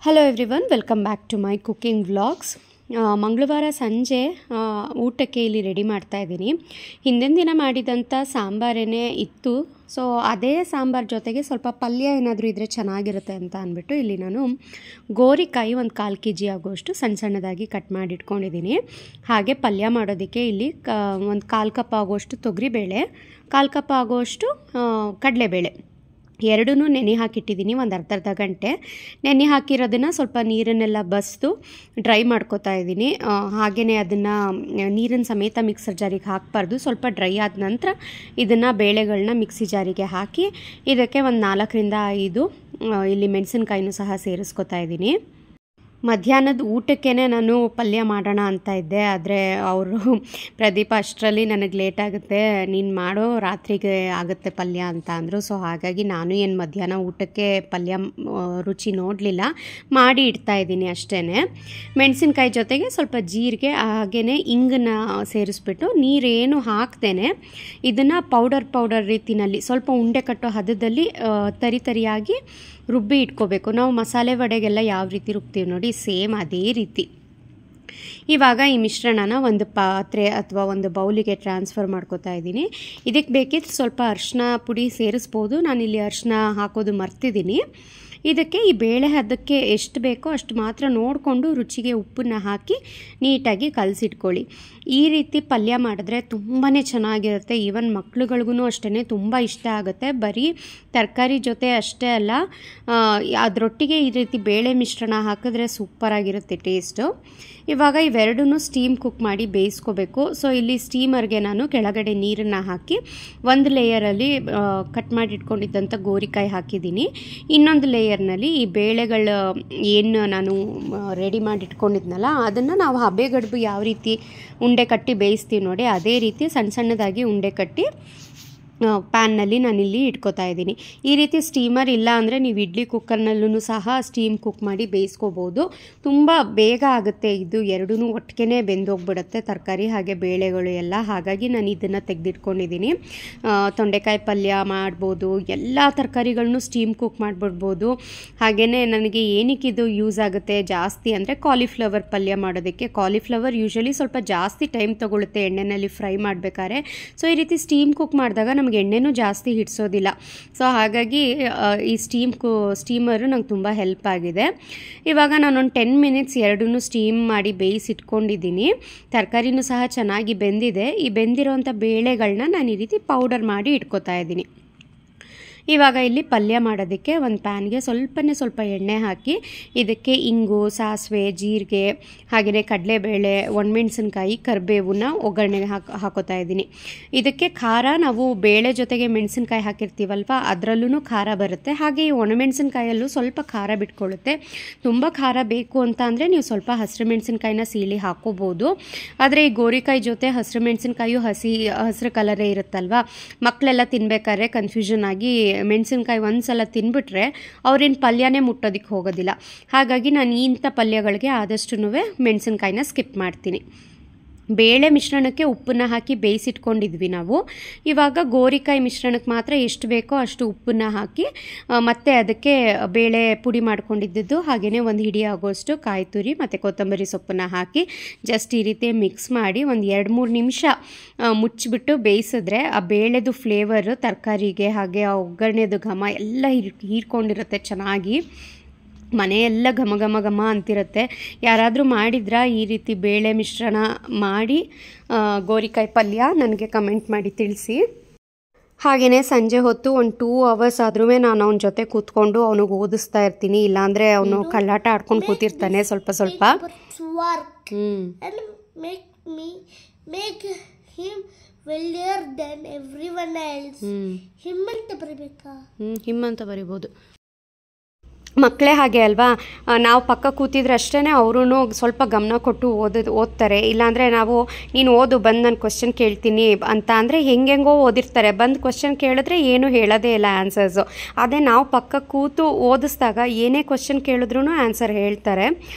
Hello everyone, welcome back to my cooking vlogs. ಮಂಗಳವಾರ ಸಂಜೆ ಊಟಕ್ಕೆ ಇಲ್ಲಿ ರೆಡಿ ಮಾಡ್ತಾ ಇದ್ದೀನಿ. ಹಿಂದಿನ ದಿನ ಮಾಡಿದಂಥ ಸಾಂಬಾರೇನೇ ಇತ್ತು. ಸೊ ಅದೇ ಸಾಂಬಾರು ಜೊತೆಗೆ ಸ್ವಲ್ಪ ಪಲ್ಯ ಏನಾದರೂ ಇದ್ದರೆ ಚೆನ್ನಾಗಿರುತ್ತೆ ಅಂತ ಅಂದ್ಬಿಟ್ಟು ಇಲ್ಲಿ ನಾನು ಗೋರಿಕಾಯಿ ಒಂದು 1/4 kg ಆಗುವಷ್ಟು ಸಣ್ಣ ಸಣ್ಣದಾಗಿ ಕಟ್ ಮಾಡಿ ಇಟ್ಕೊಂಡಿದ್ದೀನಿ. ಹಾಗೆ ಪಲ್ಯ ಮಾಡೋದಕ್ಕೆ ಇಲ್ಲಿ ಒಂದು 1/4 ಕಪ್ ಆಗುವಷ್ಟು ತೊಗರಿಬೇಳೆ, 1/4 ಕಪ್ ಆಗುವಷ್ಟು ಕಡಲೆಬೇಳೆ ಎರಡನ್ನೂ ನೆನೆ ಹಾಕಿಟ್ಟಿದ್ದೀನಿ. ಒಂದು ಅರ್ಧ ಗಂಟೆ ನೆನೆ ಹಾಕಿರೋದನ್ನು ಸ್ವಲ್ಪ ನೀರನ್ನೆಲ್ಲ ಬಸಿದು ಡ್ರೈ ಮಾಡ್ಕೊತಾ ಇದ್ದೀನಿ. ಹಾಗೆಯೇ ಅದನ್ನು ನೀರಿನ ಸಮೇತ ಮಿಕ್ಸರ್ ಜಾರಿಗೆ ಹಾಕಬಾರ್ದು. ಸ್ವಲ್ಪ ಡ್ರೈ ಆದ ನಂತರ ಇದನ್ನು ಬೇಳೆಗಳನ್ನ ಮಿಕ್ಸಿ ಜಾರಿಗೆ ಹಾಕಿ ಇದಕ್ಕೆ ಒಂದು 4ರಿಂದ 5 ಇಲ್ಲಿ ಮೆಣಸಿನ್ಕಾಯಿನೂ ಸಹ ಸೇರಿಸ್ಕೊತಾ ಇದ್ದೀನಿ. ಮಧ್ಯಾಹ್ನದ ಊಟಕ್ಕೇ ನಾನು ಪಲ್ಯ ಮಾಡೋಣ ಅಂತ ಇದ್ದೆ, ಆದರೆ ಅವರು ಪ್ರದೀಪ ಅಷ್ಟರಲ್ಲಿ ನನಗೆ ಲೇಟ್ ಆಗುತ್ತೆ, ನೀನು ಮಾಡೋ ರಾತ್ರಿಗೆ ಆಗುತ್ತೆ ಪಲ್ಯ ಅಂತ ಅಂದರು. ಸೊ ಹಾಗಾಗಿ ನಾನು ಏನು ಮಧ್ಯಾಹ್ನ ಊಟಕ್ಕೆ ಪಲ್ಯ ರುಚಿ ನೋಡಲಿಲ್ಲ, ಮಾಡಿ ಇಡ್ತಾ ಇದ್ದೀನಿ ಅಷ್ಟೇ. ಮೆಣಸಿನ್ಕಾಯಿ ಜೊತೆಗೆ ಸ್ವಲ್ಪ ಜೀರಿಗೆ ಹಾಗೆಯೇ ಇಂಗನ್ನು ಸೇರಿಸ್ಬಿಟ್ಟು ನೀರೇನು ಹಾಕ್ತೇನೆ ಇದನ್ನು ಪೌಡರ್ ರೀತಿಯಲ್ಲಿ ಸ್ವಲ್ಪ ಉಂಡೆ ಕಟ್ಟೋ ಹದದಲ್ಲಿ ತರಿಯಾಗಿ ರುಬ್ಬಿ ಇಟ್ಕೋಬೇಕು. ನಾವು ಮಸಾಲೆ ವಡೆಗೆಲ್ಲ ಯಾವ ರೀತಿ ರುಬ್ತೀವಿ ನೋಡಿ, ಸೇಮ್ ಅದೇ ರೀತಿ. ಇವಾಗ ಈ ಮಿಶ್ರಣನ ಒಂದು ಪಾತ್ರೆ ಅಥವಾ ಒಂದು ಬೌಲಿಗೆ ಟ್ರಾನ್ಸ್ಫರ್ ಮಾಡ್ಕೋತಾ ಇದ್ದೀನಿ. ಇದಕ್ಕೆ ಬೇಕಿದ್ರೆ ಸ್ವಲ್ಪ ಅರಿಶಿನ ಪುಡಿ ಸೇರಿಸ್ಬೋದು. ನಾನಿಲ್ಲಿ ಅರಿಶಿನ ಹಾಕೋದು ಮರ್ತಿದ್ದೀನಿ. ಇದಕ್ಕೆ ಈ ಬೇಳೆ ಹದಕ್ಕೆ ಎಷ್ಟು ಬೇಕೋ ಅಷ್ಟು ಮಾತ್ರ ನೋಡಿಕೊಂಡು ರುಚಿಗೆ ಉಪ್ಪನ್ನು ಹಾಕಿ ನೀಟಾಗಿ ಕಲಸಿಟ್ಕೊಳ್ಳಿ. ಈ ರೀತಿ ಪಲ್ಯ ಮಾಡಿದ್ರೆ ತುಂಬಾ ಚೆನ್ನಾಗಿರುತ್ತೆ. ಈವನ್ ಮಕ್ಳುಗಳಿಗೂ ಅಷ್ಟೇ ತುಂಬ ಇಷ್ಟ ಆಗುತ್ತೆ. ಬರೀ ತರಕಾರಿ ಜೊತೆ ಅಷ್ಟೇ ಅಲ್ಲ, ಅದರೊಟ್ಟಿಗೆ ಈ ರೀತಿ ಬೇಳೆ ಮಿಶ್ರಣ ಹಾಕಿದ್ರೆ ಸೂಪರಾಗಿರುತ್ತೆ ಟೇಸ್ಟು. ಇವಾಗ ಇವೆರಡನ್ನೂ ಸ್ಟೀಮ್ ಕುಕ್ ಮಾಡಿ ಬೇಯಿಸ್ಕೋಬೇಕು. ಸೊ ಇಲ್ಲಿ ಸ್ಟೀಮರ್ಗೆ ನಾನು ಕೆಳಗಡೆ ನೀರನ್ನು ಹಾಕಿ ಒಂದು ಲೇಯರಲ್ಲಿ ಕಟ್ ಮಾಡಿ ಇಟ್ಕೊಂಡಿದ್ದಂಥ ಗೋರಿಕಾಯಿ ಹಾಕಿದ್ದೀನಿ. ಇನ್ನೊಂದು ಲೇಯರ್ನಲ್ಲಿ ಈ ಬೇಳೆಗಳು ಏನು ನಾನು ರೆಡಿ ಮಾಡಿ ಇಟ್ಕೊಂಡಿದ್ನಲ್ಲ ಅದನ್ನು ನಾವು ಹಬೆಗಡುಬು ಯಾವ ರೀತಿ ಉಂಡೆ ಕಟ್ಟಿ ಬೇಯಿಸ್ತೀವಿ ನೋಡಿ, ಅದೇ ರೀತಿ ಸಣ್ಣ ಸಣ್ಣದಾಗಿ ಉಂಡೆ ಕಟ್ಟಿ ಪ್ಯಾನ್ನಲ್ಲಿ ನಾನಿಲ್ಲಿ ಇಟ್ಕೋತಾ ಇದ್ದೀನಿ. ಈ ರೀತಿ ಸ್ಟೀಮರ್ ಇಲ್ಲ ಅಂದರೆ ನೀವು ಇಡ್ಲಿ ಕುಕ್ಕರ್ನಲ್ಲೂ ಸಹ ಸ್ಟೀಮ್ ಕುಕ್ ಮಾಡಿ ಬೇಯಿಸ್ಕೋಬೋದು. ತುಂಬ ಬೇಗ ಆಗುತ್ತೆ. ಇದು ಎರಡೂ ಒಟ್ಟಿಗೆ ಬೆಂದೋಗ್ಬಿಡುತ್ತೆ, ತರಕಾರಿ ಹಾಗೆ ಬೇಳೆಗಳು ಎಲ್ಲ. ಹಾಗಾಗಿ ನಾನು ಇದನ್ನು ತೆಗೆದಿಟ್ಕೊಂಡಿದ್ದೀನಿ. ತೊಂಡೆಕಾಯಿ ಪಲ್ಯ ಮಾಡ್ಬೋದು, ಎಲ್ಲ ತರಕಾರಿಗಳನ್ನೂ ಸ್ಟೀಮ್ ಕುಕ್ ಮಾಡಿಬಿಡ್ಬೋದು. ಹಾಗೆಯೇ ನನಗೆ ಏನಕ್ಕೆ ಇದು ಯೂಸ್ ಆಗುತ್ತೆ ಜಾಸ್ತಿ ಅಂದರೆ ಕಾಲಿಫ್ಲವರ್ ಪಲ್ಯ ಮಾಡೋದಕ್ಕೆ. ಕಾಲಿಫ್ಲವರ್ ಯೂಶ್ವಲಿ ಸ್ವಲ್ಪ ಜಾಸ್ತಿ ಟೈಮ್ ತೊಗೊಳುತ್ತೆ ಎಣ್ಣೆಯಲ್ಲಿ ಫ್ರೈ ಮಾಡಬೇಕಾದ್ರೆ. ಸೊ ಈ ರೀತಿ ಸ್ಟೀಮ್ ಕುಕ್ ಮಾಡಿದಾಗ ನಮಗೆ ಎಣ್ಣೆನೂ ಜಾಸ್ತಿ ಹಿಡಿಸೋದಿಲ್ಲ. ಸೊ ಹಾಗಾಗಿ ಈ ಸ್ಟೀಮರು ನಂಗೆ ತುಂಬ ಹೆಲ್ಪ್ ಆಗಿದೆ. ಇವಾಗ ನಾನೊಂದು 10 ಮಿನಿಟ್ಸ್ ಎರಡನ್ನೂ ಸ್ಟೀಮ್ ಮಾಡಿ ಬೇಯಿಸಿಟ್ಕೊಂಡಿದ್ದೀನಿ. ತರಕಾರಿನೂ ಸಹ ಚೆನ್ನಾಗಿ ಬೆಂದಿದೆ. ಈ ಬೆಂದಿರೋವಂಥ ಬೇಳೆಗಳನ್ನ ನಾನು ಈ ರೀತಿ ಪೌಡರ್ ಮಾಡಿ ಇಟ್ಕೋತಾ ಇದ್ದೀನಿ. ಇವಾಗ ಇಲ್ಲಿ ಪಲ್ಯ ಮಾಡೋದಕ್ಕೆ ಒಂದು ಪ್ಯಾನ್ಗೆ ಸ್ವಲ್ಪ ಎಣ್ಣೆ ಹಾಕಿ ಇದಕ್ಕೆ ಇಂಗು, ಸಾಸಿವೆ, ಜೀರಿಗೆ ಹಾಗೆಯೇ ಕಡಲೆಬೇಳೆ, ಒಣಮೆಣಸಿನ್ಕಾಯಿ, ಕರಿಬೇವನ್ನ ಒಗ್ಗರಣೆಗೆ ಹಾಕೋತಾ ಇದ್ದೀನಿ. ಇದಕ್ಕೆ ಖಾರ ನಾವು ಬೇಳೆ ಜೊತೆಗೆ ಮೆಣಸಿನ್ಕಾಯಿ ಹಾಕಿರ್ತೀವಲ್ವ ಅದರಲ್ಲೂ ಖಾರ ಬರುತ್ತೆ. ಹಾಗೆ ಈ ಒಣಮೆಣಸಿನ್ಕಾಯಲ್ಲೂ ಸ್ವಲ್ಪ ಖಾರ ಬಿಟ್ಕೊಳ್ಳುತ್ತೆ. ತುಂಬ ಖಾರ ಬೇಕು ಅಂತ ಅಂದರೆ ನೀವು ಸ್ವಲ್ಪ ಹಸಿರು ಮೆಣಸಿನ್ಕಾಯಿನ ಸೀಳಿ ಹಾಕೋಬೋದು. ಆದರೆ ಈ ಗೋರಿಕಾಯಿ ಜೊತೆ ಹಸಿರು ಮೆಣಸಿನ್ಕಾಯಿ ಹಸಿರು ಕಲರೇ ಇರುತ್ತಲ್ವ, ಮಕ್ಕಳೆಲ್ಲ ತಿನ್ಬೇಕಾದ್ರೆ ಕನ್ಫ್ಯೂಷನ್ ಆಗಿ ಮೆಣಸಿನ್ಕಾಯಿ ಒಂದ್ಸಲ ತಿನ್ಬಿಟ್ರೆ ಅವ್ರೇನು ಪಲ್ಯನೇ ಮುಟ್ಟೋದಕ್ಕೆ ಹೋಗೋದಿಲ್ಲ. ಹಾಗಾಗಿ ನಾನು ಇಂಥ ಪಲ್ಯಗಳಿಗೆ ಆದಷ್ಟು ಮೆಣಸಿನ್ಕಾಯಿನ ಸ್ಕಿಪ್ ಮಾಡ್ತೀನಿ. ಬೇಳೆ ಮಿಶ್ರಣಕ್ಕೆ ಉಪ್ಪನ್ನು ಹಾಕಿ ಬೇಯಿಸಿಟ್ಕೊಂಡಿದ್ವಿ ನಾವು. ಇವಾಗ ಗೋರಿಕಾಯಿ ಮಿಶ್ರಣಕ್ಕೆ ಮಾತ್ರ ಎಷ್ಟು ಬೇಕೋ ಅಷ್ಟು ಉಪ್ಪನ್ನು ಹಾಕಿ ಮತ್ತು ಅದಕ್ಕೆ ಬೇಳೆ ಪುಡಿ ಮಾಡ್ಕೊಂಡಿದ್ದು ಹಾಗೆಯೇ ಒಂದು ಹಿಡಿ ಆಗೋಷ್ಟು ಕಾಯಿ ತುರಿ ಮತ್ತು ಕೊತ್ತಂಬರಿ ಸೊಪ್ಪನ್ನು ಹಾಕಿ ಜಸ್ಟ್ ಈ ರೀತಿ ಮಿಕ್ಸ್ ಮಾಡಿ ಒಂದು 2-3 ನಿಮಿಷ ಮುಚ್ಚಿಬಿಟ್ಟು ಬೇಯಿಸಿದ್ರೆ ಆ ಬೇಳೆದು ಫ್ಲೇವರು ತರಕಾರಿಗೆ ಹಾಗೆ ಆ ಒಗ್ಗರಣೆದು ಘಮ ಎಲ್ಲ ಹೀರ್ಕೊಂಡಿರುತ್ತೆ ಚೆನ್ನಾಗಿ. ಮನೆಯೆಲ್ಲ ಘಮ ಅಂತಿರುತ್ತೆ. ಯಾರಾದರೂ ಮಾಡಿದ್ರಾ ಈ ರೀತಿ ಬೇಳೆ ಮಿಶ್ರಣ ಮಾಡಿ ಗೋರಿಕಾಯಿ ಪಲ್ಯ? ನನಗೆ ಕಮೆಂಟ್ ಮಾಡಿ ತಿಳಿಸಿ. ಹಾಗೆಯೇ ಸಂಜೆ ಹೊತ್ತು ಒಂದು 2 ಅವರ್ಸ್ ಆದ್ರೂ ನಾನು ಅವನ ಜೊತೆ ಕೂತ್ಕೊಂಡು ಅವನಿಗೆ ಓದಿಸ್ತಾ ಇರ್ತೀನಿ. ಇಲ್ಲಾಂದರೆ ಅವನು ಕಳ್ಳಾಟ ಆಡ್ಕೊಂಡು ಕೂತಿರ್ತಾನೆ ಸ್ವಲ್ಪ. ಹಿಮ್ ಅಂತ ಬರಿಬೋದು. ಮಕ್ಕಳೇ ಹಾಗೆ ಅಲ್ವಾ, ನಾವು ಪಕ್ಕ ಕೂತಿದ್ರೆ ಅಷ್ಟೇ ಅವರು ಸ್ವಲ್ಪ ಗಮನ ಕೊಟ್ಟು ಓದ್ತಾರೆ. ಇಲ್ಲಾಂದರೆ ನಾವು ನೀನು ಓದು ಬಂದು ನಾನು ಕ್ವಶನ್ ಕೇಳ್ತೀನಿ ಅಂತ ಅಂದರೆ ಹೆಂಗೆಂಗೋ ಓದಿರ್ತಾರೆ. ಬಂದು ಕ್ವಶನ್ ಕೇಳಿದ್ರೆ ಏನೂ ಹೇಳೋದೇ ಇಲ್ಲ ಆನ್ಸರ್ಸು. ಅದೇ ನಾವು ಪಕ್ಕ ಕೂತು ಓದಿಸಿದಾಗ ಏನೇ ಕ್ವಶನ್ ಕೇಳಿದ್ರೂ ಆನ್ಸರ್ ಹೇಳ್ತಾರೆ.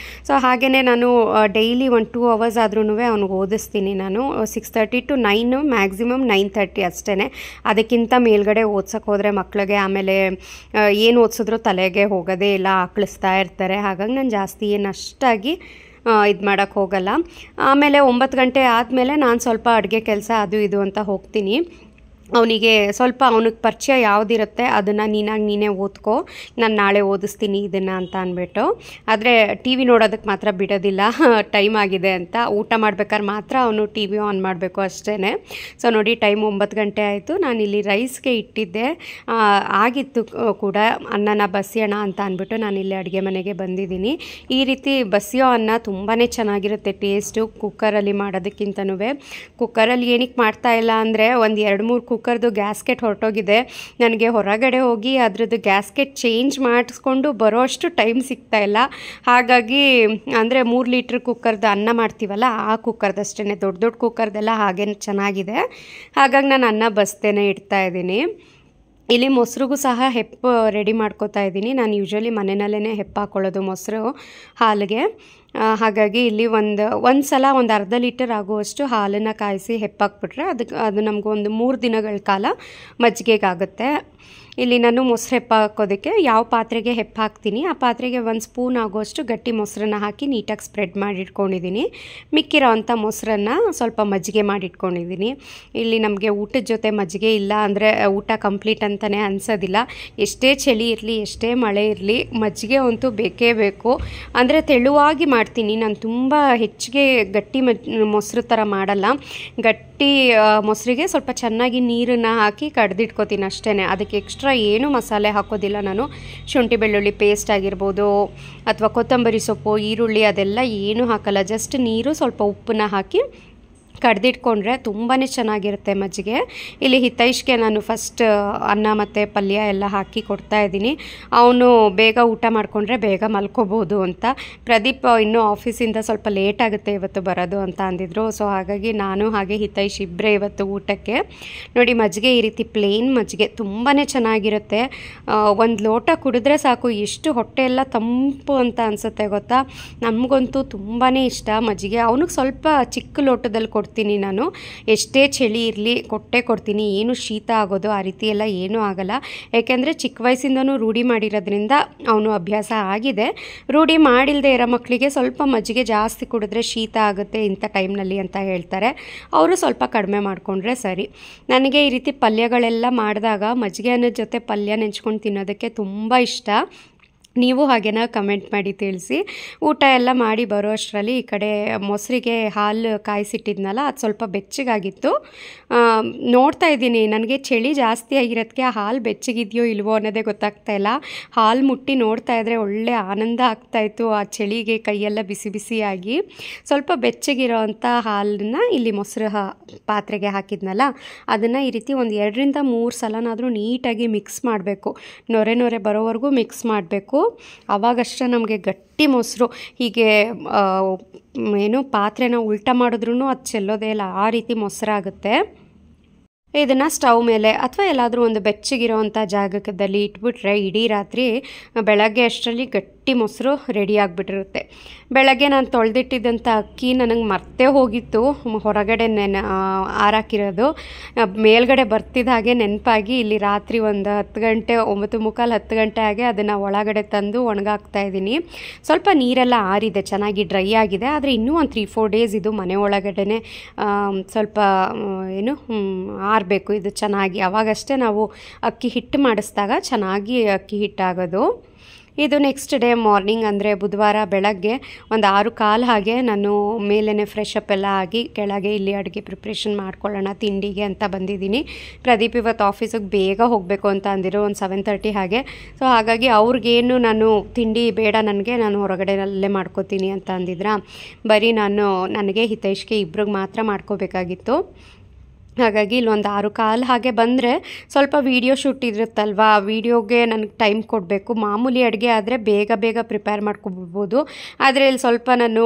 ಸೊ ಹಾಗೆಯೇ ನಾನು ಡೈಲಿ ಒಂದು 2 ಅವರ್ಸ್ ಆದ್ರೂ ಅವ್ನಿಗೆ ಓದಿಸ್ತೀನಿ. ನಾನು 6:30 to 9, ಮ್ಯಾಕ್ಸಿಮಮ್ 9:30 ಅಷ್ಟೇ. ಅದಕ್ಕಿಂತ ಮೇಲ್ಗಡೆ ಓದ್ಸೋಕ್ಕೆ ಹೋದರೆ ಮಕ್ಕಳಿಗೆ ಆಮೇಲೆ ಏನು ಓದಿಸಿದ್ರೂ ತಲೆಗೆ ಹೋಗೋದೇ ಎಲ್ಲ ಹಾಕ್ಳಿಸ್ತಾ ಇರ್ತಾರೆ. ಹಾಗಾಗಿ ನಾನು ಜಾಸ್ತಿ ಏನು ಅಷ್ಟಾಗಿ ಇದು ಮಾಡೋಕ್ಕೆ ಹೋಗಲ್ಲ. ಆಮೇಲೆ 9 ಗಂಟೆ ಆದಮೇಲೆ ನಾನು ಸ್ವಲ್ಪ ಅಡುಗೆ ಕೆಲಸ ಅದು ಇದು ಅಂತ ಹೋಗ್ತೀನಿ. ಅವನಿಗೆ ಸ್ವಲ್ಪ ಅವನಿಗೆ ಪರಿಚಯ ಯಾವುದಿರುತ್ತೆ ಅದನ್ನು ನೀನೇ ಓದ್ಕೋ, ನಾನು ನಾಳೆ ಓದಿಸ್ತೀನಿ ಇದನ್ನು ಅಂತ ಅಂದ್ಬಿಟ್ಟು. ಆದರೆ ಟಿ ವಿ ನೋಡೋದಕ್ಕೆ ಮಾತ್ರ ಬಿಡೋದಿಲ್ಲ, ಟೈಮ್ ಆಗಿದೆ ಅಂತ. ಊಟ ಮಾಡ್ಬೇಕಾದ್ರೆ ಮಾತ್ರ ಅವನು ಟಿ ವಿ ಆನ್ ಮಾಡಬೇಕು ಅಷ್ಟೇ. ಸೊ ನೋಡಿ, ಟೈಮ್ 9 ಗಂಟೆ ಆಯಿತು. ನಾನಿಲ್ಲಿ ರೈಸ್ಗೆ ಇಟ್ಟಿದ್ದೆ, ಆಗಿತ್ತು ಕೂಡ. ಅನ್ನನ ಬಸಿಯೋಣ ಅಂತ ಅಂದ್ಬಿಟ್ಟು ನಾನಿಲ್ಲಿ ಅಡುಗೆ ಮನೆಗೆ ಬಂದಿದ್ದೀನಿ. ಈ ರೀತಿ ಬಸಿಯೋ ಅನ್ನ ತುಂಬಾ ಚೆನ್ನಾಗಿರುತ್ತೆ ಟೇಸ್ಟು, ಕುಕ್ಕರಲ್ಲಿ ಮಾಡೋದಕ್ಕಿಂತನೂ. ಕುಕ್ಕರಲ್ಲಿ ಏನಕ್ಕೆ ಮಾಡ್ತಾಯಿಲ್ಲ ಅಂದರೆ, ಒಂದು 2-3 ಕುಕ್ಕರ್ದು ಗ್ಯಾಸ್ಕೆಟ್ ಹೊರಟೋಗಿದೆ. ನನಗೆ ಹೊರಗಡೆ ಹೋಗಿ ಅದರದ್ದು ಗ್ಯಾಸ್ಕೆಟ್ ಚೇಂಜ್ ಮಾಡಿಸ್ಕೊಂಡು ಬರೋ ಅಷ್ಟು ಟೈಮ್ ಸಿಗ್ತಾಯಿಲ್ಲ. ಹಾಗಾಗಿ ಅಂದರೆ 3 ಲೀಟ್ರ್ ಕುಕ್ಕರ್ದು ಅನ್ನ ಮಾಡ್ತೀವಲ್ಲ, ಆ ಕುಕ್ಕರ್ದಷ್ಟೇ. ದೊಡ್ಡ ಕುಕ್ಕರ್ದೆಲ್ಲ ಹಾಗೇನು ಚೆನ್ನಾಗಿದೆ. ಹಾಗಾಗಿ ನಾನು ಅನ್ನ ಬಸ್ತೇನೆ ಇಡ್ತಾಯಿದ್ದೀನಿ. ಇಲ್ಲಿ ಮೊಸರಿಗೂ ಸಹ ಹೆಪ್ಪು ರೆಡಿ ಮಾಡ್ಕೋತಾ ಇದ್ದೀನಿ. ನಾನು ಯೂಶ್ವಲಿ ಮನೆಯಲ್ಲೇ ಹೆಪ್ಪು ಹಾಕ್ಕೊಳ್ಳೋದು ಮೊಸರು ಹಾಲಿಗೆ. ಹಾಗಾಗಿ ಇಲ್ಲಿ ಒಂದು ಸಲ ಒಂದು ಅರ್ಧ ಲೀಟರ್ ಆಗುವಷ್ಟು ಹಾಲನ್ನು ಕಾಯಿಸಿ ಹೆಪ್ಪಾಕ್ಬಿಟ್ರೆ ಅದು ನಮಗೊಂದು 3 ದಿನಗಳ ಕಾಲ ಮಜ್ಜಿಗೆಗಾಗುತ್ತೆ. ಇಲ್ಲಿ ನಾನು ಮೊಸರು ಹೆಪ್ಪು ಹಾಕೋದಕ್ಕೆ ಯಾವ ಪಾತ್ರೆಗೆ ಹೆಪ್ಪು ಹಾಕ್ತೀನಿ ಆ ಪಾತ್ರೆಗೆ 1 ಸ್ಪೂನ್ ಆಗೋಷ್ಟು ಗಟ್ಟಿ ಮೊಸರನ್ನ ಹಾಕಿ ನೀಟಾಗಿ ಸ್ಪ್ರೆಡ್ ಮಾಡಿಟ್ಕೊಂಡಿದ್ದೀನಿ. ಮಿಕ್ಕಿರೋ ಅಂಥ ಮೊಸರನ್ನು ಸ್ವಲ್ಪ ಮಜ್ಜಿಗೆ ಮಾಡಿಟ್ಕೊಂಡಿದ್ದೀನಿ. ಇಲ್ಲಿ ನಮಗೆ ಊಟದ ಜೊತೆ ಮಜ್ಜಿಗೆ ಇಲ್ಲ ಅಂದರೆ ಊಟ ಕಂಪ್ಲೀಟ್ ಅಂತಲೇ ಅನಿಸೋದಿಲ್ಲ. ಎಷ್ಟೇ ಚಳಿ ಇರಲಿ, ಎಷ್ಟೇ ಮಳೆ ಇರಲಿ, ಮಜ್ಜಿಗೆ ಅಂತೂ ಬೇಕೇ ಬೇಕು. ಅಂದರೆ ತೆಳುವಾಗಿ ಮಾಡ್ತೀನಿ ನಾನು, ತುಂಬ ಹೆಚ್ಚಿಗೆ ಗಟ್ಟಿ ಮೊಸರು ಥರ ಮಾಡಲ್ಲ. ಗಟ್ಟಿ ಮೊಸರಿಗೆ ಸ್ವಲ್ಪ ಚೆನ್ನಾಗಿ ನೀರನ್ನು ಹಾಕಿ ಕಡ್ದಿಟ್ಕೋತೀನಿ ಅಷ್ಟೇ. ಅದಕ್ಕೆ ಎಕ್ಸ್ಟ್ರಾ ಏನೂ ಮಸಾಲೆ ಹಾಕೋದಿಲ್ಲ ನಾನು. ಶುಂಠಿ ಬೆಳ್ಳುಳ್ಳಿ ಪೇಸ್ಟ್ ಆಗಿರ್ಬೋದು ಅಥವಾ ಕೊತ್ತಂಬರಿ ಸೊಪ್ಪು, ಈರುಳ್ಳಿ ಅದೆಲ್ಲ ಏನೂ ಹಾಕಲ್ಲ. ಜಸ್ಟ್ ನೀರು, ಸ್ವಲ್ಪ ಉಪ್ಪನ್ನ ಹಾಕಿ ಕಡ್ದಿಟ್ಕೊಂಡ್ರೆ ತುಂಬಾ ಚೆನ್ನಾಗಿರುತ್ತೆ ಮಜ್ಜಿಗೆ. ಇಲ್ಲಿ ಹಿತೈಷ್ಗೆ ನಾನು ಫಸ್ಟ್ ಅನ್ನ ಮತ್ತು ಪಲ್ಯ ಎಲ್ಲ ಹಾಕಿ ಕೊಡ್ತಾಯಿದ್ದೀನಿ. ಅವನು ಬೇಗ ಊಟ ಮಾಡಿಕೊಂಡ್ರೆ ಬೇಗ ಮಲ್ಕೋಬೋದು ಅಂತ. ಪ್ರದೀಪ್ ಇನ್ನೂ ಆಫೀಸಿಂದ ಸ್ವಲ್ಪ ಲೇಟ್ ಆಗುತ್ತೆ ಇವತ್ತು ಬರೋದು ಅಂತ ಅಂದಿದ್ರು. ಸೊ ಹಾಗಾಗಿ ನಾನು ಹಾಗೆ ಹಿತೈಷ್ ಇಬ್ಬರೇ ಇವತ್ತು ಊಟಕ್ಕೆ. ನೋಡಿ, ಮಜ್ಜಿಗೆ ಈ ರೀತಿ ಪ್ಲೇನ್ ಮಜ್ಜಿಗೆ ತುಂಬಾ ಚೆನ್ನಾಗಿರುತ್ತೆ. ಒಂದು ಲೋಟ ಕುಡಿದ್ರೆ ಸಾಕು, ಎಷ್ಟು ಹೊಟ್ಟೆ ಎಲ್ಲ ತಂಪು ಅಂತ ಅನಿಸುತ್ತೆ ಗೊತ್ತಾ. ನಮಗಂತೂ ತುಂಬಾ ಇಷ್ಟ ಮಜ್ಜಿಗೆ. ಅವನಿಗೆ ಸ್ವಲ್ಪ ಚಿಕ್ಕ ಲೋಟದಲ್ಲಿ ಕೊಡ್ತೀನಿ ನಾನು. ಎಷ್ಟೇ ಚಳಿ ಇರಲಿ ಕೊಡ್ತೀನಿ. ಏನು ಶೀತ ಆಗೋದು ಆ ರೀತಿ ಎಲ್ಲ ಏನೂ ಆಗಲ್ಲ. ಯಾಕೆಂದರೆ ಚಿಕ್ಕ ವಯಸ್ಸಿಂದನೂ ರೂಢಿ ಮಾಡಿರೋದ್ರಿಂದ ಅವನು ಅಭ್ಯಾಸ ಆಗಿದೆ. ರೂಢಿ ಮಾಡಿಲ್ಲದೆ ಇರೋ ಮಕ್ಕಳಿಗೆ ಸ್ವಲ್ಪ ಮಜ್ಜಿಗೆ ಜಾಸ್ತಿ ಕುಡಿದ್ರೆ ಶೀತ ಆಗುತ್ತೆ ಇಂಥ ಟೈಮ್ನಲ್ಲಿ ಅಂತ ಹೇಳ್ತಾರೆ. ಅವರು ಸ್ವಲ್ಪ ಕಡಿಮೆ ಮಾಡಿಕೊಂಡ್ರೆ ಸರಿ. ನನಗೆ ಈ ರೀತಿ ಪಲ್ಯಗಳೆಲ್ಲ ಮಾಡಿದಾಗ ಮಜ್ಜಿಗೆ ಅನ್ನೋದ ಜೊತೆ ಪಲ್ಯ ನೆಂಚ್ಕೊಂಡು ತಿನ್ನೋದಕ್ಕೆ ತುಂಬ ಇಷ್ಟ. ನೀವು ಹಾಗೇನ ಕಮೆಂಟ್ ಮಾಡಿ ತಿಳಿಸಿ. ಊಟ ಎಲ್ಲ ಮಾಡಿ ಬರೋ ಅಷ್ಟರಲ್ಲಿ ಈ ಕಡೆ ಮೊಸರಿಗೆ ಹಾಲು ಕಾಯಿಸಿಟ್ಟಿದ್ನಲ್ಲ, ಅದು ಸ್ವಲ್ಪ ಬೆಚ್ಚಗಾಗಿತ್ತು. ನೋಡ್ತಾ ಇದ್ದೀನಿ, ನನಗೆ ಚಳಿ ಜಾಸ್ತಿ ಆಗಿರೋದಕ್ಕೆ ಆ ಹಾಲು ಬೆಚ್ಚಗಿದೆಯೋ ಇಲ್ವೋ ಅನ್ನೋದೇ ಗೊತ್ತಾಗ್ತಾ ಇಲ್ಲ. ಹಾಲು ಮುಟ್ಟಿ ನೋಡ್ತಾ ಇದ್ದರೆ ಒಳ್ಳೆ ಆನಂದ ಆಗ್ತಾಯಿತ್ತು. ಆ ಚಳಿಗೆ ಕೈಯೆಲ್ಲ ಬಿಸಿ ಬಿಸಿಯಾಗಿ ಸ್ವಲ್ಪ ಬೆಚ್ಚಗಿರೋ ಅಂಥ ಹಾಲನ್ನು ಇಲ್ಲಿ ಮೊಸರು ಪಾತ್ರೆಗೆ ಹಾಕಿದ್ನಲ್ಲ, ಅದನ್ನು ಈ ರೀತಿ ಒಂದು 2-3 ಸಲನಾದರೂ ನೀಟಾಗಿ ಮಿಕ್ಸ್ ಮಾಡಬೇಕು. ನೊರೆ ಬರೋವರೆಗೂ ಮಿಕ್ಸ್ ಮಾಡಬೇಕು. ಆವಾಗಷ್ಟೇ ನಮಗೆ ಗಟ್ಟಿ ಮೊಸರು. ಹೀಗೆ ಪಾತ್ರೆನ ಉಲ್ಟಾ ಮಾಡಿದ್ರೂ ಅದು ಚೆಲ್ಲೋದೇ ಇಲ್ಲ, ಆ ರೀತಿ ಮೊಸರಾಗುತ್ತೆ. ಇದನ್ನು ಸ್ಟವ್ ಮೇಲೆ ಅಥವಾ ಎಲ್ಲಾದರೂ ಒಂದು ಬೆಚ್ಚಗಿರೋವಂಥ ಜಾಗದಲ್ಲಿ ಇಟ್ಬಿಟ್ರೆ ಇಡೀ ರಾತ್ರಿ ಬೆಳಗ್ಗೆ ಅಷ್ಟರಲ್ಲಿ ಗಟ್ಟಿ ಮೊಸರು ರೆಡಿ ಆಗಿಬಿಟ್ಟಿರುತ್ತೆ. ಬೆಳಗ್ಗೆ ನಾನು ತೊಳೆದಿಟ್ಟಿದ್ದಂಥ ಅಕ್ಕಿ ನನಗೆ ಮರ್ತೇ ಹೋಗಿತ್ತು ಹೊರಗಡೆ ಆರಾಕಿರೋದು. ಮೇಲ್ಗಡೆ ಬರ್ತಿದ್ದ ಹಾಗೆ ನೆನಪಾಗಿ ಇಲ್ಲಿ ರಾತ್ರಿ ಒಂದು 10 ಗಂಟೆ 9:45 10 ಗಂಟೆ ಹಾಗೆ ಅದನ್ನು ಒಳಗಡೆ ತಂದು ಒಣಗಾಕ್ತಾ ಇದ್ದೀನಿ. ಸ್ವಲ್ಪ ನೀರೆಲ್ಲ ಆರಿದೆ, ಚೆನ್ನಾಗಿ ಡ್ರೈ ಆಗಿದೆ. ಆದರೆ ಇನ್ನೂ ಒಂದು 3-4 ಡೇಸ್ ಇದು ಮನೆ ಒಳಗಡೆ ಸ್ವಲ್ಪ ಆರಬೇಕು ಇದು ಚೆನ್ನಾಗಿ. ಆವಾಗಷ್ಟೇ ನಾವು ಅಕ್ಕಿ ಹಿಟ್ಟು ಮಾಡಿಸಿದಾಗ ಚೆನ್ನಾಗಿ ಅಕ್ಕಿ ಹಿಟ್ಟಾಗೋದು. ಇದು ನೆಕ್ಸ್ಟ್ ಡೇ ಮಾರ್ನಿಂಗ್ ಅಂದರೆ ಬುಧವಾರ ಬೆಳಗ್ಗೆ ಒಂದು 6:15 ಹಾಗೆ ನಾನು ಮೇಲೇ ಫ್ರೆಶ್ ಅಪ್ ಎಲ್ಲ ಆಗಿ ಕೆಳಗೆ ಇಲ್ಲಿ ಅಡುಗೆ ಪ್ರಿಪ್ರೇಷನ್ ಮಾಡ್ಕೊಳ್ಳೋಣ ತಿಂಡಿಗೆ ಅಂತ ಬಂದಿದ್ದೀನಿ. ಪ್ರದೀಪ್ ಇವತ್ತು ಆಫೀಸಿಗೆ ಬೇಗ ಹೋಗಬೇಕು ಅಂತ ಅಂದಿರೋ ಒಂದು 7:30 ಹಾಗೆ. ಸೊ ಹಾಗಾಗಿ ಅವ್ರಿಗೇನು ನಾನು ತಿಂಡಿ ಬೇಡ, ನಾನು ಹೊರಗಡೆನಲ್ಲೇ ಮಾಡ್ಕೋತೀನಿ ಅಂತ ಅಂದಿದ್ರ. ಬರೀ ನನಗೆ ಹಿತೈಷ್ಗೆ ಇಬ್ರಿಗೆ ಮಾತ್ರ ಮಾಡ್ಕೋಬೇಕಾಗಿತ್ತು. ಹಾಗಾಗಿ ಇಲ್ಲೊಂದು 6:15 ಹಾಗೆ ಬಂದರೆ ಸ್ವಲ್ಪ ವೀಡಿಯೋ ಶೂಟ್ ಇರುತ್ತಲ್ವ, ಆ ವೀಡಿಯೋಗೆ ನನಗೆ ಟೈಮ್ ಕೊಡಬೇಕು. ಮಾಮೂಲಿ ಅಡುಗೆ ಆದರೆ ಬೇಗ ಪ್ರಿಪೇರ್ ಮಾಡ್ಕೊಬಿಡ್ಬೋದು. ಆದರೆ ಇಲ್ಲಿ ಸ್ವಲ್ಪ ನಾನು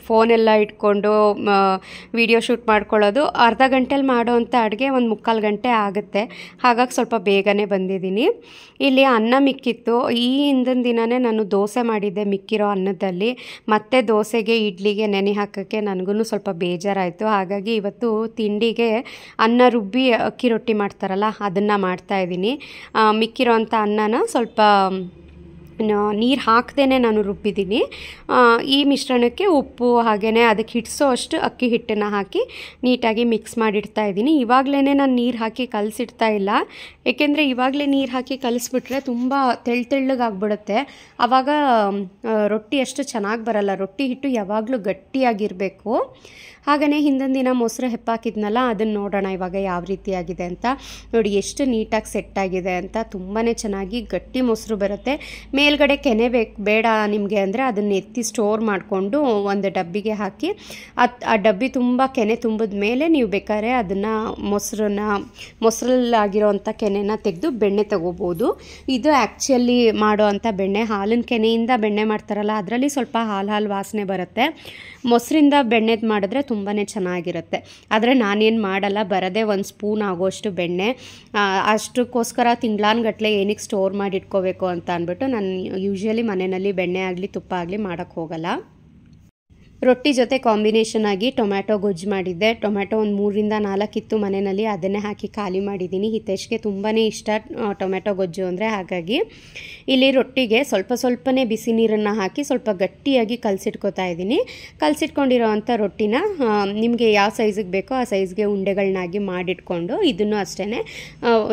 ಫೋನೆಲ್ಲ ಇಟ್ಕೊಂಡು ವೀಡಿಯೋ ಶೂಟ್ ಮಾಡ್ಕೊಳ್ಳೋದು ಅರ್ಧ ಗಂಟೆಲಿ ಮಾಡೋ ಅಂಥ ಅಡುಗೆ ಒಂದು 3/4 ಗಂಟೆ ಆಗುತ್ತೆ. ಹಾಗಾಗಿ ಸ್ವಲ್ಪ ಬೇಗನೆ ಬಂದಿದ್ದೀನಿ. ಇಲ್ಲಿ ಅನ್ನ ಮಿಕ್ಕಿತ್ತು. ಈ ಹಿಂದಿನ ದಿನವೇ ನಾನು ದೋಸೆ ಮಾಡಿದ್ದೆ ಮಿಕ್ಕಿರೋ ಅನ್ನದಲ್ಲಿ. ಮತ್ತೆ ದೋಸೆಗೆ ಇಡ್ಲಿಗೆ ನೆನೆ ಹಾಕೋಕ್ಕೆ ನನಗೂ ಸ್ವಲ್ಪ ಬೇಜಾರಾಯಿತು. ಹಾಗಾಗಿ ಇವತ್ತು ತಿಂಡಿಗೆ ಅನ್ನ ರುಬ್ಬಿ ಅಕ್ಕಿ ರೊಟ್ಟಿ ಮಾಡ್ತಾರಲ್ಲ ಅದನ್ನು ಮಾಡ್ತಾಯಿದ್ದೀನಿ. ಮಿಕ್ಕಿರೋ ಅಂಥ ಅನ್ನನ ಸ್ವಲ್ಪ ನೀರು ಹಾಕದೇ ನಾನು ರುಬ್ಬಿದ್ದೀನಿ. ಈ ಮಿಶ್ರಣಕ್ಕೆ ಉಪ್ಪು ಹಾಗೆಯೇ ಅದಕ್ಕೆ ಹಿಡಿಸೋ ಅಷ್ಟು ಅಕ್ಕಿ ಹಿಟ್ಟನ್ನು ಹಾಕಿ ನೀಟಾಗಿ ಮಿಕ್ಸ್ ಮಾಡಿಡ್ತಾ ಇದ್ದೀನಿ. ಇವಾಗಲೇ ನಾನು ನೀರು ಹಾಕಿ ಕಲಸಿಡ್ತಾ ಇಲ್ಲ, ಏಕೆಂದರೆ ಇವಾಗಲೇ ನೀರು ಹಾಕಿ ಕಲಿಸ್ಬಿಟ್ರೆ ತುಂಬ ತೆಳ್ಳಗಾಗ್ಬಿಡುತ್ತೆ. ಆವಾಗ ರೊಟ್ಟಿ ಅಷ್ಟು ಚೆನ್ನಾಗಿ ಬರಲ್ಲ. ರೊಟ್ಟಿ ಹಿಟ್ಟು ಯಾವಾಗಲೂ ಗಟ್ಟಿಯಾಗಿರಬೇಕು. ಹಾಗೆಯೇ ಹಿಂದಿನ ದಿನ ಮೊಸರು ಹೆಪ್ಪಾಕಿದ್ನಲ್ಲ, ಅದನ್ನು ನೋಡೋಣ ಇವಾಗ ಯಾವ ರೀತಿಯಾಗಿದೆ ಅಂತ. ನೋಡಿ ಎಷ್ಟು ನೀಟಾಗಿ ಸೆಟ್ಟಾಗಿದೆ ಅಂತ. ತುಂಬಾ ಚೆನ್ನಾಗಿ ಗಟ್ಟಿ ಮೊಸರು ಬರುತ್ತೆ. ಮೇಲ್ಗಡೆ ಕೆನೆ ಬೇಡ ನಿಮಗೆ ಅಂದರೆ ಅದನ್ನು ಎತ್ತಿ ಸ್ಟೋರ್ ಮಾಡಿಕೊಂಡು ಒಂದು ಡಬ್ಬಿಗೆ ಹಾಕಿ ಆ ಡಬ್ಬಿ ತುಂಬ ಕೆನೆ ತುಂಬಿದ ಮೇಲೆ ನೀವು ಬೇಕಾದ್ರೆ ಅದನ್ನು ಮೊಸರಲ್ಲಾಗಿರೋವಂಥ ಕೆನೆನ ತೆಗೆದು ಬೆಣ್ಣೆ ತಗೋಬೋದು. ಇದು ಆ್ಯಕ್ಚುಲಿ ಮಾಡೋ ಅಂಥ ಬೆಣ್ಣೆ. ಹಾಲಿನ ಕೆನೆಯಿಂದ ಬೆಣ್ಣೆ ಮಾಡ್ತಾರಲ್ಲ, ಅದರಲ್ಲಿ ಸ್ವಲ್ಪ ಹಾಲು ವಾಸನೆ ಬರುತ್ತೆ. ಮೊಸರಿಂದ ಬೆಣ್ಣೆದು ಮಾಡಿದ್ರೆ ತುಂಬಾ ಚೆನ್ನಾಗಿರುತ್ತೆ. ಆದರೆ ನಾನೇನು ಮಾಡಲ್ಲ, ಬರೋದೇ 1 ಸ್ಪೂನ್ ಆಗೋಷ್ಟು ಬೆಣ್ಣೆ. ಅಷ್ಟಕ್ಕೋಸ್ಕರ ತಿಂಗಳಾನ್ಗಟ್ಲೆ ಏನಕ್ಕೆ ಸ್ಟೋರ್ ಮಾಡಿ ಇಟ್ಕೋಬೇಕು ಅಂತ ಅಂದ್ಬಿಟ್ಟು ನಾನು ಯೂಶ್ವಲಿ ಮನೆಯಲ್ಲಿ ಬೆಣ್ಣೆ ಆಗಲಿ ತುಪ್ಪ ಆಗಲಿ ಮಾಡೋಕ್ಕೆ ಹೋಗಲ್ಲ. ರೊಟ್ಟಿ ಜೊತೆ ಕಾಂಬಿನೇಷನ್ ಆಗಿ ಟೊಮ್ಯಾಟೊ ಗೊಜ್ಜು ಮಾಡಿದ್ದೆ. ಟೊಮ್ಯಾಟೊ ಒಂದು 3ರಿಂದ 4 ಇತ್ತು ಮನೆಯಲ್ಲಿ, ಅದನ್ನೇ ಹಾಕಿ ಖಾಲಿ ಮಾಡಿದ್ದೀನಿ. ಹಿತೇಶ್ಗೆ ತುಂಬಾ ಇಷ್ಟ ಟೊಮ್ಯಾಟೊ ಗೊಜ್ಜು ಅಂದರೆ. ಹಾಗಾಗಿ ಇಲ್ಲಿ ರೊಟ್ಟಿಗೆ ಸ್ವಲ್ಪನೇ ಬಿಸಿ ನೀರನ್ನು ಹಾಕಿ ಸ್ವಲ್ಪ ಗಟ್ಟಿಯಾಗಿ ಕಲಸಿಟ್ಕೋತಾ ಇದ್ದೀನಿ. ಕಲಸಿಟ್ಕೊಂಡಿರೋವಂಥ ರೊಟ್ಟಿನ ನಿಮಗೆ ಯಾವ ಸೈಜಿಗೆ ಬೇಕೋ ಆ ಸೈಜ್ಗೆ ಉಂಡೆಗಳನ್ನಾಗಿ ಮಾಡಿಟ್ಕೊಂಡು ಇದನ್ನು ಅಷ್ಟೇ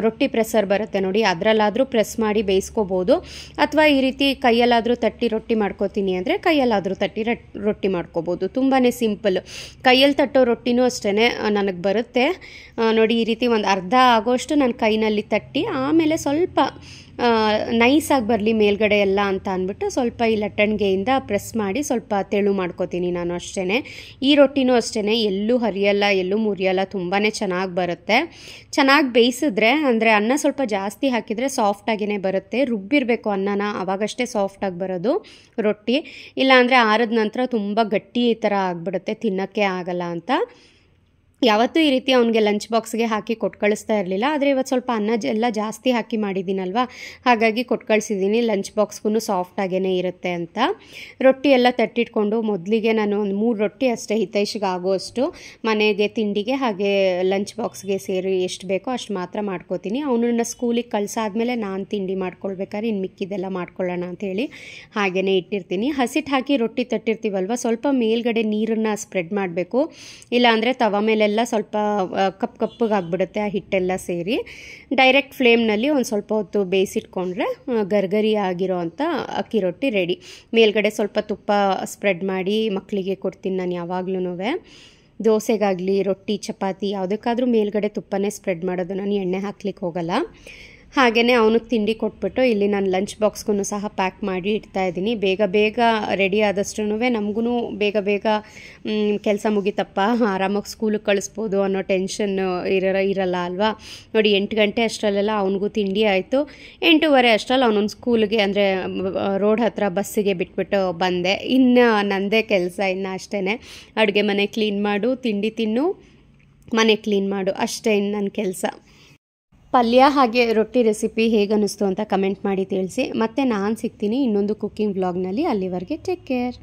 ರೊಟ್ಟಿ ಪ್ರೆಸ್ಸರ್ ಬರುತ್ತೆ ನೋಡಿ, ಅದರಲ್ಲಾದರೂ ಪ್ರೆಸ್ ಮಾಡಿ ಬೇಯಿಸ್ಕೋಬೋದು. ಅಥವಾ ಈ ರೀತಿ ಕೈಯಲ್ಲಾದರೂ ತಟ್ಟಿ ರೊಟ್ಟಿ ಮಾಡ್ಕೋತೀನಿ ಅಂದರೆ ಕೈಯಲ್ಲಾದರೂ ತಟ್ಟಿ ರೊಟ್ಟಿ ಮಾಡ್ಕೋ. ತುಂಬಾ ಸಿಂಪಲ್. ಕೈಯಲ್ಲಿ ತಟ್ಟೋ ರೊಟ್ಟಿನೂ ಅಷ್ಟೇ ನನಗೆ ಬರುತ್ತೆ ನೋಡಿ. ಈ ರೀತಿ ಒಂದು ಅರ್ಧ ಆಗೋಷ್ಟು ನಾನು ಕೈನಲ್ಲಿ ತಟ್ಟಿ ಆಮೇಲೆ ಸ್ವಲ್ಪ ನೈಸಾಗಿ ಬರಲಿ ಮೇಲ್ಗಡೆ ಎಲ್ಲ ಅಂತ ಅಂದ್ಬಿಟ್ಟು ಸ್ವಲ್ಪ ಈ ಲಟ್ಟಣಿಗೆಯಿಂದ ಪ್ರೆಸ್ ಮಾಡಿ ಸ್ವಲ್ಪ ತೆಳು ಮಾಡ್ಕೋತೀನಿ ನಾನು ಅಷ್ಟೇ. ಈ ರೊಟ್ಟಿನೂ ಅಷ್ಟೇ ಎಲ್ಲೂ ಹರಿಯಲ್ಲ, ಎಲ್ಲೂ ಮುರಿಯಲ್ಲ, ತುಂಬಾ ಚೆನ್ನಾಗಿ ಬರುತ್ತೆ. ಚೆನ್ನಾಗಿ ಬೇಯಿಸಿದ್ರೆ ಅಂದರೆ ಅನ್ನ ಸ್ವಲ್ಪ ಜಾಸ್ತಿ ಹಾಕಿದರೆ ಸಾಫ್ಟಾಗಿಯೇ ಬರುತ್ತೆ. ರುಬ್ಬಿರಬೇಕು ಅನ್ನನ, ಆವಾಗಷ್ಟೇ ಸಾಫ್ಟಾಗಿ ಬರೋದು ರೊಟ್ಟಿ. ಇಲ್ಲಾಂದರೆ ಆರಿದ ನಂತರ ತುಂಬ ಗಟ್ಟಿ ಈ ಥರ ಆಗಿಬಿಡುತ್ತೆ, ತಿನ್ನೋಕ್ಕೆ ಆಗಲ್ಲ ಅಂತ. ಯಾವತ್ತೂ ಈ ರೀತಿ ಅವನಿಗೆ ಲಂಚ್ ಬಾಕ್ಸ್ಗೆ ಹಾಕಿ ಕೊಟ್ಟು ಕಳಿಸ್ತಾ ಇರಲಿಲ್ಲ. ಆದರೆ ಇವತ್ತು ಸ್ವಲ್ಪ ಅನ್ನ ಎಲ್ಲ ಜಾಸ್ತಿ ಹಾಕಿ ಮಾಡಿದ್ದೀನಲ್ವ, ಹಾಗಾಗಿ ಕೊಟ್ಟು ಕಳಿಸಿದ್ದೀನಿ. ಲಂಚ್ ಬಾಕ್ಸ್ಗೂ ಸಾಫ್ಟಾಗೇ ಇರುತ್ತೆ ಅಂತ. ರೊಟ್ಟಿ ಎಲ್ಲ ತಟ್ಟಿಟ್ಕೊಂಡು ಮೊದಲಿಗೆ ನಾನು ಒಂದು 3 ರೊಟ್ಟಿ ಅಷ್ಟೇ ಹಿತೈಷಿಗೆ ಆಗೋಷ್ಟು ಮನೆಗೆ ತಿಂಡಿಗೆ ಹಾಗೆ ಲಂಚ್ ಬಾಕ್ಸ್ಗೆ ಸೇರಿ ಎಷ್ಟು ಬೇಕೋ ಅಷ್ಟು ಮಾತ್ರ ಮಾಡ್ಕೋತೀನಿ. ಅವನನ್ನು ಸ್ಕೂಲಿಗೆ ಕಳಿಸಾದ್ಮೇಲೆ ನಾನು ತಿಂಡಿ ಮಾಡ್ಕೊಳ್ಬೇಕಾದ್ರೆ ಇನ್ನು ಮಿಕ್ಕಿದೆಲ್ಲ ಮಾಡ್ಕೊಳ್ಳೋಣ ಅಂಥೇಳಿ ಹಾಗೆಯೇ ಇಟ್ಟಿರ್ತೀನಿ. ಹಸಿಟ್ಟು ಹಾಕಿ ರೊಟ್ಟಿ ತಟ್ಟಿರ್ತೀವಲ್ವ, ಸ್ವಲ್ಪ ಮೇಲ್ಗಡೆ ನೀರನ್ನು ಸ್ಪ್ರೆಡ್ ಮಾಡಬೇಕು. ಇಲ್ಲಾಂದರೆ ತವ ಮೇಲೆ ಸ್ವಲ್ಪ ಕಪ್ಪಗಾಗ್ಬಿಡುತ್ತೆ ಆ ಹಿಟ್ಟೆಲ್ಲ ಸೇರಿ. ಡೈರೆಕ್ಟ್ ಫ್ಲೇಮ್ನಲ್ಲಿ ಒಂದು ಸ್ವಲ್ಪ ಹೊತ್ತು ಬೇಯಿಸಿಟ್ಕೊಂಡ್ರೆ ಗರ್ಗರಿ ಆಗಿರೋ ಅಂಥ ಅಕ್ಕಿ ರೊಟ್ಟಿ ರೆಡಿ. ಮೇಲ್ಗಡೆ ಸ್ವಲ್ಪ ತುಪ್ಪ ಸ್ಪ್ರೆಡ್ ಮಾಡಿ ಮಕ್ಕಳಿಗೆ ಕೊಡ್ತೀನಿ ನಾನು ಯಾವಾಗ್ಲೂ. ದೋಸೆಗಾಗಲಿ ರೊಟ್ಟಿ ಚಪಾತಿ ಯಾವುದಕ್ಕಾದರೂ ಮೇಲ್ಗಡೆ ತುಪ್ಪನೇ ಸ್ಪ್ರೆಡ್ ಮಾಡೋದು, ನಾನು ಎಣ್ಣೆ ಹಾಕ್ಲಿಕ್ಕೆ ಹೋಗಲ್ಲ. ಹಾಗೆಯೇ ಅವನಿಗೆ ತಿಂಡಿ ಕೊಟ್ಬಿಟ್ಟು ಇಲ್ಲಿ ನಾನು ಲಂಚ್ ಬಾಕ್ಸ್ಗೂ ಸಹ ಪ್ಯಾಕ್ ಮಾಡಿ ಇಡ್ತಾ ಇದ್ದೀನಿ. ಬೇಗ ರೆಡಿ ಆದಷ್ಟು ನಮಗೂ ಬೇಗ ಕೆಲಸ ಮುಗಿತಪ್ಪ, ಆರಾಮಾಗಿ ಸ್ಕೂಲಿಗೆ ಕಳಿಸ್ಬೋದು ಅನ್ನೋ ಟೆನ್ಷನ್ ಇರಲ್ಲ ಅಲ್ವಾ. ನೋಡಿ 8 ಗಂಟೆ ಅಷ್ಟರಲ್ಲೆಲ್ಲ ಅವನಿಗೂ ತಿಂಡಿ ಆಯಿತು. 8:15 ಅಷ್ಟರಲ್ಲಿ ಅವನೊಂದು ಸ್ಕೂಲಿಗೆ ಅಂದರೆ ರೋಡ್ ಹತ್ರ ಬಸ್ಸಿಗೆ ಬಿಟ್ಬಿಟ್ಟು ಬಂದೆ. ಇನ್ನು ನನ್ನದೇ ಕೆಲಸ ಇನ್ನು ಅಷ್ಟೇ. ಅಡುಗೆ ಮನೆ ಕ್ಲೀನ್ ಮಾಡು, ತಿಂಡಿ ತಿನ್ನು, ಮನೆ ಕ್ಲೀನ್ ಮಾಡು, ಅಷ್ಟೇ ಇನ್ನು ನನ್ನ ಕೆಲಸ. ಪಲ್ಯ ಹಾಗೆ ರೊಟ್ಟಿ ರೆಸಿಪಿ ಹೇಗೆ ಅನ್ನಿಸ್ತು ಅಂತ ಕಮೆಂಟ್ ಮಾಡಿ ತಿಳಿಸಿ. ಮತ್ತು ನಾನು ಸಿಗ್ತೀನಿ ಇನ್ನೊಂದು ಕುಕ್ಕಿಂಗ್ ವ್ಲಾಗ್ನಲ್ಲಿ. ಅಲ್ಲಿವರೆಗೆ ಟೇಕ್ ಕೇರ್.